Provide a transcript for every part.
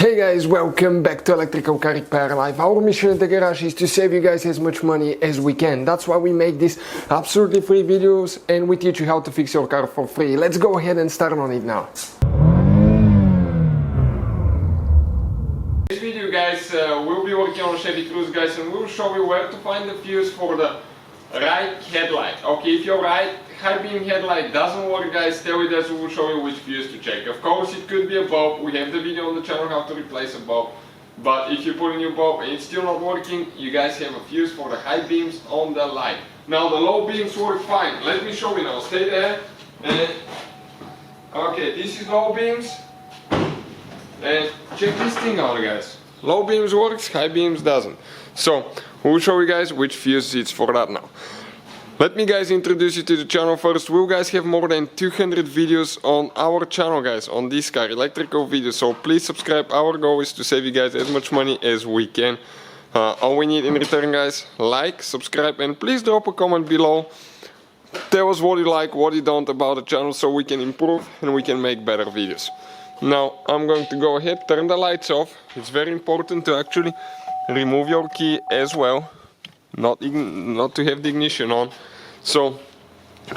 Hey guys, welcome back to Electrical Car Repair Live. Our mission at the garage is to save you guys as much money as we can. That's why we make these absolutely free videos and we teach you how to fix your car for free. Let's go ahead and start on it now. In this video guys, we'll be working on Chevy Cruze guys, and we'll show you where to find the fuse for the right headlight. Okay, if your right high beam headlight doesn't work guys, stay with us, we will show you which fuse to check. Of course it could be a bulb, we have the video on the channel how to replace a bulb. But if you put a new bulb and it's still not working, you guys have a fuse for the high beams on the light. Now the low beams work fine, let me show you now, stay there. And okay, this is low beams. And check this thing out guys. Low beams works, high beams doesn't. So we'll show you guys which fuse it's for that now. Let me guys introduce you to the channel first. We'll guys have more than 200 videos on our channel guys, on this car, electrical videos, so please subscribe. Our goal is to save you guys as much money as we can. All we need in return guys, like, subscribe, and please drop a comment below. Tell us what you like, what you don't about the channel, so we can improve and we can make better videos. Now I'm going to go ahead, turn the lights off. It's very important to actually remove your key as well, not to have the ignition on. So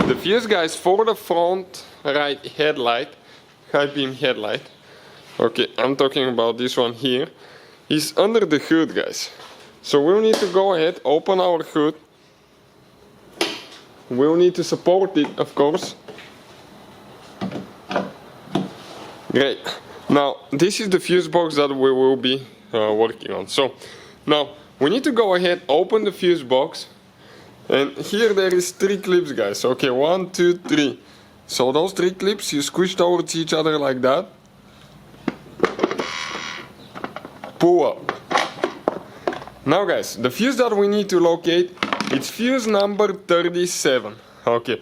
the fuse guys for the front right headlight, high beam headlight, okay, I'm talking about this one here, is under the hood guys. So we'll need to go ahead, open our hood. We'll need to support it, of course. Great. Now this is the fuse box that we will be working on. So now we need to go ahead, open the fuse box, and here there is 3 clips guys. Okay, 1, 2, 3. So those 3 clips you squish towards each other like that. Pull up. Now guys, the fuse that we need to locate, it's fuse number 37. Okay,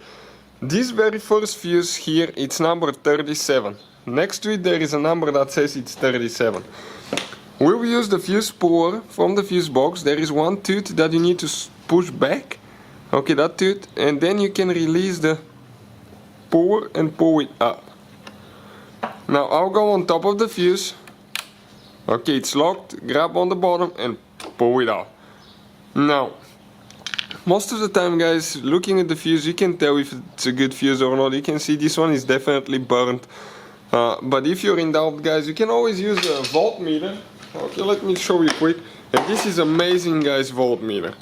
this very first fuse here, it's number 37. Next to it there is a number that says it's 37. We will use the fuse puller from the fuse box. There is one tooth that you need to push back. Okay, that tooth, and then you can release the puller and pull it up. Now I'll go on top of the fuse. Okay, it's locked. Grab on the bottom and pull it out. Now, most of the time guys, looking at the fuse, you can tell if it's a good fuse or not. You can see this one is definitely burnt. But if you're in doubt guys, you can always use a voltmeter. Okay, let me show you quick. And this is amazing guys, voltmeter.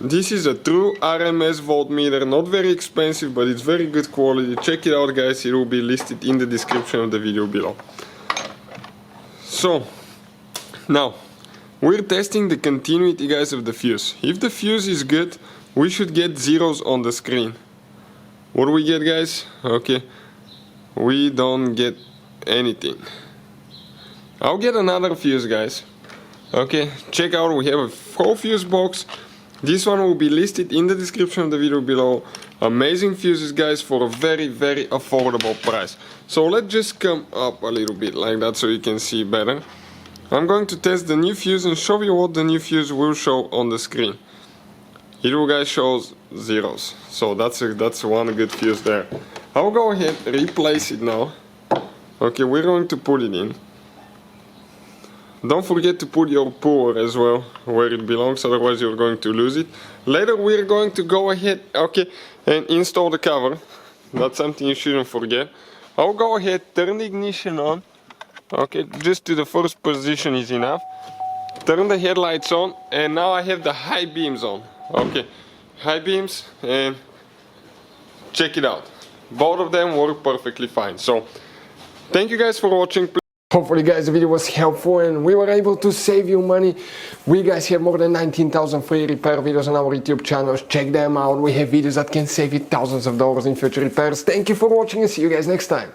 This is a true RMS voltmeter, not very expensive, but it's very good quality. Check it out guys, it will be listed in the description of the video below. So, now, we're testing the continuity guys of the fuse. If the fuse is good, we should get zeros on the screen. What do we get guys? Okay, we don't get anything. I'll get another fuse guys. Okay, check out, we have a full fuse box. This one will be listed in the description of the video below. Amazing fuses guys for a very affordable price. So let's just come up a little bit like that so you can see better. I'm going to test the new fuse and show you what the new fuse will show on the screen. It will guys shows zeros. So that's one good fuse there. I'll go ahead, replace it now. Okay, we're going to put it in. Don't forget to put your puller as well where it belongs, otherwise you're going to lose it. Later we're going to go ahead, okay, and install the cover. That's something you shouldn't forget. I'll go ahead, turn the ignition on. Okay, just to the first position is enough. Turn the headlights on, and now I have the high beams on. Okay, high beams, and check it out. Both of them work perfectly fine. So, thank you guys for watching. Hopefully guys the video was helpful and we were able to save you money. We guys have more than 19,000 free repair videos on our YouTube channels. Check them out. We have videos that can save you thousands of dollars in future repairs. Thank you for watching and see you guys next time.